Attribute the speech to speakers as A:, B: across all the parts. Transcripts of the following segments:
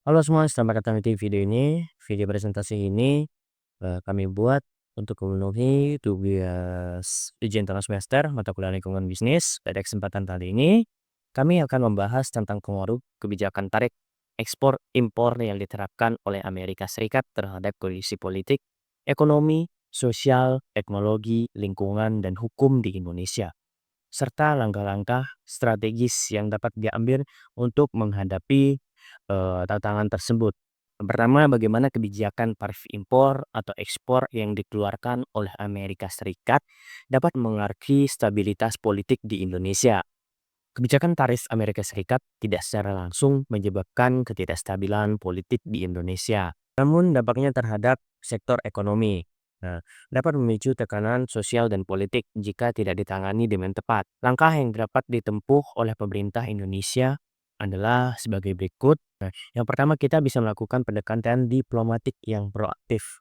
A: Halo semua, selamat datang di video ini. Video presentasi ini kami buat untuk memenuhi tugas ujian tengah semester mata kuliah lingkungan bisnis. Pada kesempatan kali ini, kami akan membahas tentang pengaruh kebijakan tarif ekspor impor yang diterapkan oleh Amerika Serikat terhadap kondisi politik, ekonomi, sosial, teknologi, lingkungan, dan hukum di Indonesia, serta langkah-langkah strategis yang dapat diambil untuk menghadapi tantangan tersebut. Yang pertama, bagaimana kebijakan tarif impor atau ekspor yang dikeluarkan oleh Amerika Serikat dapat mengaruhi stabilitas politik di Indonesia. Kebijakan tarif Amerika Serikat tidak secara langsung menyebabkan ketidakstabilan politik di Indonesia, namun dampaknya terhadap sektor ekonomi. Nah, dapat memicu tekanan sosial dan politik jika tidak ditangani dengan tepat. Langkah yang dapat ditempuh oleh pemerintah Indonesia adalah sebagai berikut. Nah, yang pertama, kita bisa melakukan pendekatan diplomatik yang proaktif,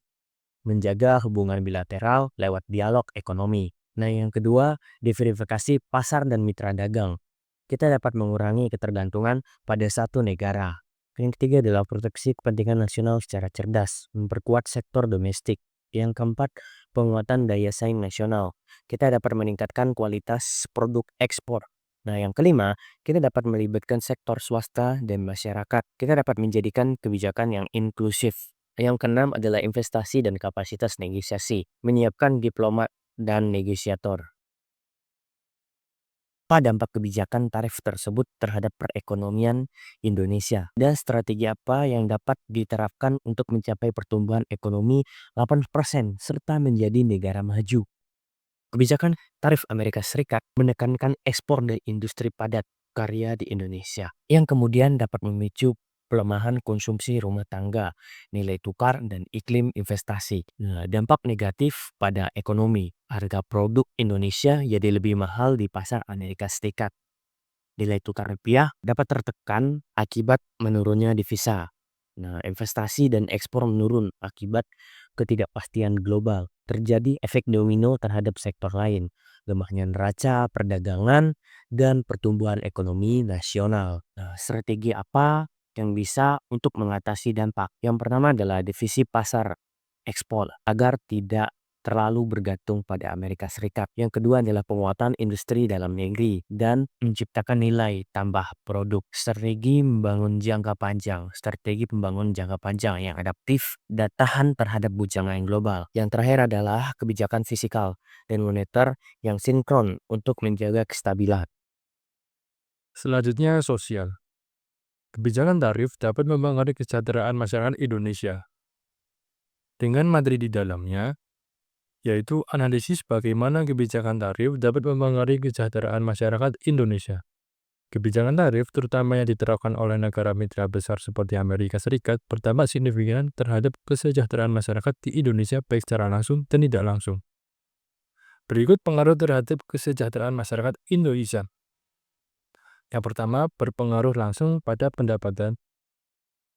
A: menjaga hubungan bilateral lewat dialog ekonomi. Nah, yang kedua, diverifikasi pasar dan mitra dagang. Kita dapat mengurangi ketergantungan pada satu negara. Yang ketiga adalah proteksi kepentingan nasional secara cerdas, memperkuat sektor domestik. Yang keempat, penguatan daya saing nasional. Kita dapat meningkatkan kualitas produk ekspor. Nah, yang kelima, kita dapat melibatkan sektor swasta dan masyarakat. Kita dapat menjadikan kebijakan yang inklusif. Yang keenam adalah investasi dan kapasitas negosiasi, menyiapkan diplomat dan negosiator. Apa dampak kebijakan tarif tersebut terhadap perekonomian Indonesia? Dan strategi apa yang dapat diterapkan untuk mencapai pertumbuhan ekonomi 8% serta menjadi negara maju? Kebijakan tarif Amerika Serikat menekankan ekspor dari industri padat karya di Indonesia, yang kemudian dapat memicu pelemahan konsumsi rumah tangga, nilai tukar, dan iklim investasi. Nah, dampak negatif pada ekonomi, harga produk Indonesia jadi lebih mahal di pasar Amerika Serikat. Nilai tukar rupiah dapat tertekan akibat menurunnya devisa. Nah, investasi dan ekspor menurun akibat ketidakpastian global. Terjadi efek domino terhadap sektor lain, lemahnya neraca, perdagangan, dan pertumbuhan ekonomi nasional. Nah, strategi apa yang bisa untuk mengatasi dampak? Yang pertama adalah divisi pasar ekspor agar tidak terlalu bergantung pada Amerika Serikat. Yang kedua adalah penguatan industri dalam negeri dan menciptakan nilai tambah produk. Strategi pembangun jangka panjang yang adaptif dan tahan terhadap guncangan global. Yang terakhir adalah kebijakan fiskal dan moneter yang sinkron untuk menjaga kestabilan.
B: Selanjutnya, sosial. Kebijakan tarif dapat mempengaruhi kesejahteraan masyarakat Indonesia. Dengan materi di dalamnya, yaitu analisis bagaimana kebijakan tarif dapat mempengaruhi kesejahteraan masyarakat Indonesia. Kebijakan tarif, terutama yang diterapkan oleh negara mitra besar seperti Amerika Serikat, berdampak signifikan terhadap kesejahteraan masyarakat di Indonesia baik secara langsung dan tidak langsung. Berikut pengaruh terhadap kesejahteraan masyarakat Indonesia. Yang pertama, berpengaruh langsung pada pendapatan.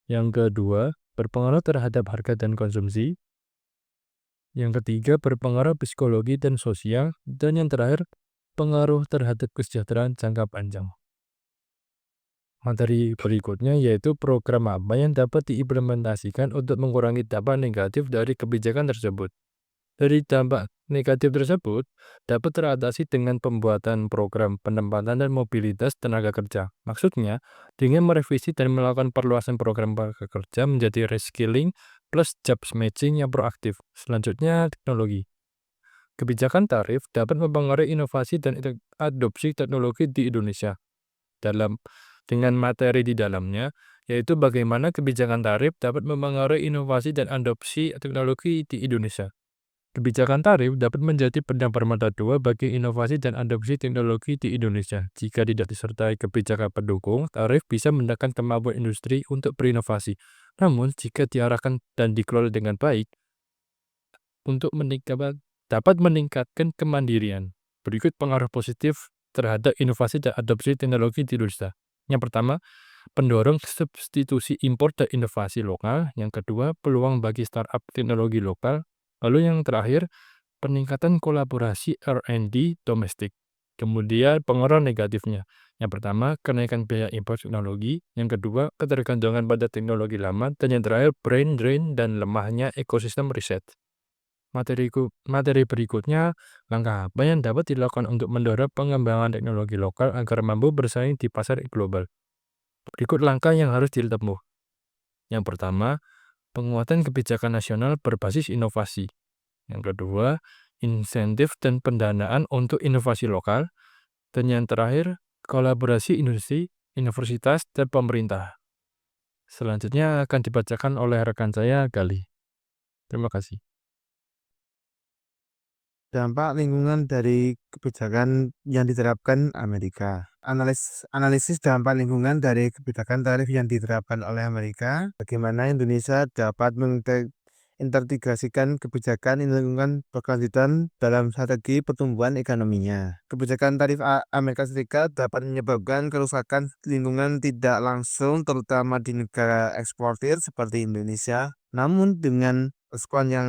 B: Yang kedua, berpengaruh terhadap harga dan konsumsi. Yang ketiga, berpengaruh psikologi dan sosial. Dan yang terakhir, pengaruh terhadap kesejahteraan jangka panjang. Materi berikutnya yaitu program apa yang dapat diimplementasikan untuk mengurangi dampak negatif dari kebijakan tersebut. Dari dampak negatif tersebut dapat teratasi dengan pembuatan program penempatan dan mobilitas tenaga kerja. Maksudnya, dengan merevisi dan melakukan perluasan program tenaga kerja menjadi reskilling plus jobs matching yang proaktif. Selanjutnya, teknologi. Kebijakan tarif dapat mempengaruhi inovasi dan adopsi teknologi di Indonesia. Dengan materi di dalamnya, yaitu bagaimana kebijakan tarif dapat mempengaruhi inovasi dan adopsi teknologi di Indonesia. Kebijakan tarif dapat menjadi pedang bermata dua bagi inovasi dan adopsi teknologi di Indonesia. Jika tidak disertai kebijakan pendukung, tarif bisa menekan kemampuan industri untuk berinovasi. Namun, jika diarahkan dan dikelola dengan baik, dapat meningkatkan kemandirian. Berikut pengaruh positif terhadap inovasi dan adopsi teknologi di Indonesia. Yang pertama, pendorong substitusi impor dan inovasi lokal. Yang kedua, peluang bagi startup teknologi lokal. Lalu yang terakhir, peningkatan kolaborasi R&D domestik. Kemudian pengaruh negatifnya. Yang pertama, kenaikan biaya impor teknologi. Yang kedua, ketergantungan pada teknologi lama. Dan yang terakhir, brain drain dan lemahnya ekosistem riset. Materi berikutnya, langkah apa yang dapat dilakukan untuk mendorong pengembangan teknologi lokal agar mampu bersaing di pasar global. Berikut langkah yang harus ditempuh. Yang pertama, penguatan kebijakan nasional berbasis inovasi. Yang kedua, insentif dan pendanaan untuk inovasi lokal. Dan yang terakhir, kolaborasi industri, universitas, dan pemerintah. Selanjutnya akan dibacakan oleh rekan saya, Gali. Terima kasih.
C: Dampak lingkungan dari kebijakan yang diterapkan Amerika. Analisis dampak lingkungan dari kebijakan tarif yang diterapkan oleh Amerika. Bagaimana Indonesia dapat mengintegrasikan kebijakan lingkungan berkelanjutan dalam strategi pertumbuhan ekonominya. Kebijakan tarif Amerika Serikat dapat menyebabkan kerusakan lingkungan tidak langsung, terutama di negara eksportir seperti Indonesia. Namun dengan respon yang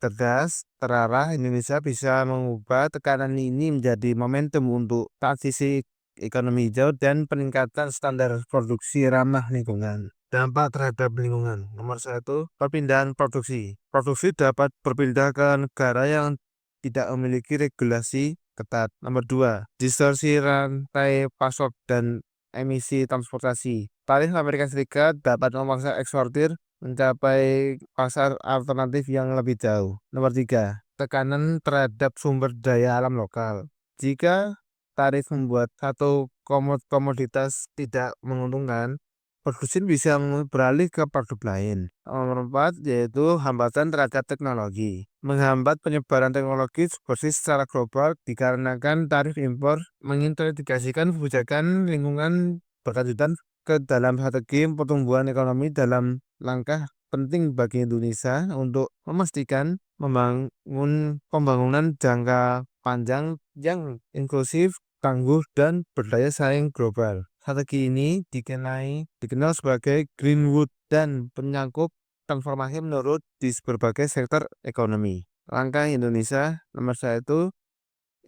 C: cerdas, terarah, Indonesia bisa mengubah tekanan ini menjadi momentum untuk transisi ekonomi hijau dan peningkatan standar produksi ramah lingkungan. Dampak terhadap lingkungan. Nomor 1, perpindahan produksi. Produksi dapat berpindah ke negara yang tidak memiliki regulasi ketat. Nomor 2, distorsi rantai pasok dan emisi transportasi. Tarif Amerika Serikat dapat memaksa eksportir mencapai pasar alternatif yang lebih jauh. Nomor 3, tekanan terhadap sumber daya alam lokal. Jika tarif membuat satu komoditas tidak menguntungkan, produsen bisa beralih ke produk lain. Nomor 4, yaitu hambatan terhadap teknologi. Menghambat penyebaran teknologi bersih secara global dikarenakan tarif impor mengintegrasikan kebijakan lingkungan berkelanjutan ke dalam strategi pertumbuhan ekonomi. Dalam langkah penting bagi Indonesia untuk memastikan membangun pembangunan jangka panjang yang inklusif, tangguh, dan berdaya saing global. Strategi ini dikenal sebagai Greenwood dan menyangkut transformasi menurut di berbagai sektor ekonomi. Langkah Indonesia nomor 1,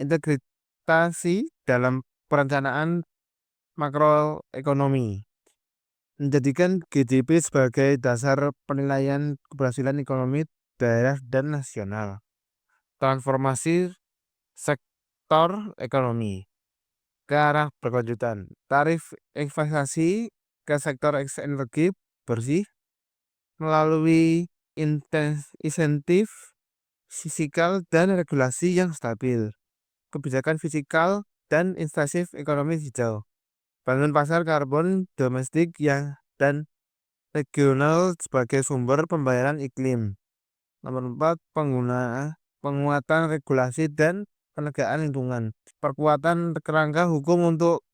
C: integrasi dalam perencanaan makroekonomi. Menjadikan GDP sebagai dasar penilaian keberhasilan ekonomi daerah dan nasional. Transformasi sektor ekonomi ke arah berkelanjutan. Tarif investasi ke sektor energi bersih melalui insentif fiskal dan regulasi yang stabil. Kebijakan fiskal dan insentif ekonomi hijau. Bangun pasar karbon domestik dan regional sebagai sumber pembayaran iklim. Nomor 4, penguatan regulasi dan penegakan lingkungan. Perkuatan kerangka hukum untuk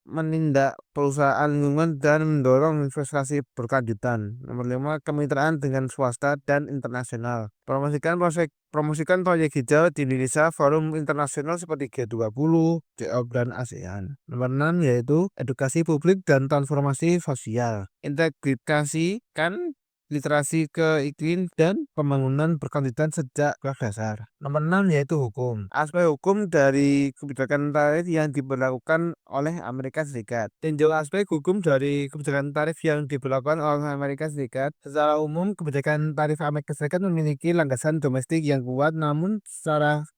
C: menindak perusahaan lingkungan dan mendorong investasi berkelanjutan. Nomor 5, kemitraan dengan swasta dan internasional. Promosikan proyek hijau di Indonesia, forum internasional seperti G20, COP, dan ASEAN. Nomor 6, yaitu edukasi publik dan transformasi sosial. Integrasikan literasi ke iklim dan pembangunan berkelanjutan sejak kelas dasar. Nomor 6, yaitu hukum. Aspek hukum dari kebijakan tarif yang diberlakukan oleh Amerika Serikat. Tinjau aspek hukum dari kebijakan tarif yang diberlakukan oleh Amerika Serikat. Secara umum, kebijakan tarif Amerika Serikat memiliki landasan domestik yang kuat, namun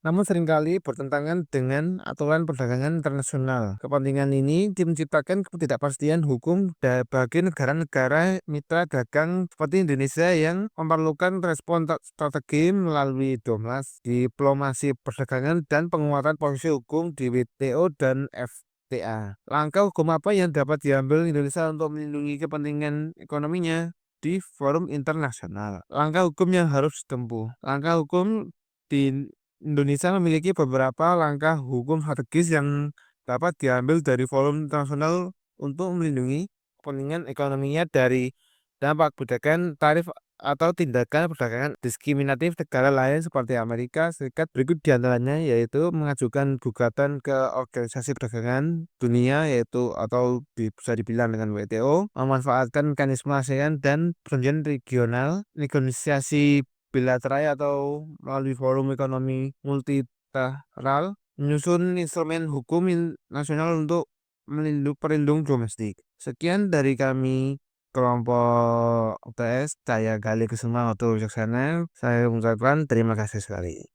C: seringkali bertentangan dengan aturan perdagangan internasional. Kepentingan ini menciptakan ketidakpastian hukum bagi negara-negara mitra dagang seperti Indonesia yang memerlukan respon strategi melalui diplomasi perdagangan dan penguatan posisi hukum di WTO dan FTA. Langkah hukum apa yang dapat diambil Indonesia untuk melindungi kepentingan ekonominya di forum internasional? Langkah hukum yang harus ditempuh. Langkah hukum di Indonesia memiliki beberapa langkah hukum strategis yang dapat diambil dari forum internasional untuk melindungi kepentingan ekonominya dari dampak kebijakan tarif atau tindakan perdagangan diskriminatif negara lain seperti Amerika Serikat. Berikut diantaranya, yaitu mengajukan gugatan ke Organisasi Perdagangan Dunia atau bisa dibilang dengan WTO, memanfaatkan mekanisme ASEAN dan perjanjian regional, negosiasi bilateral atau melalui forum ekonomi multilateral, menyusun instrumen hukum nasional untuk pelindung domestik. Sekian dari kami kelompok UTS, saya Galih Kusuma Oto Wicaksana. Saya mengucapkan terima kasih sekali.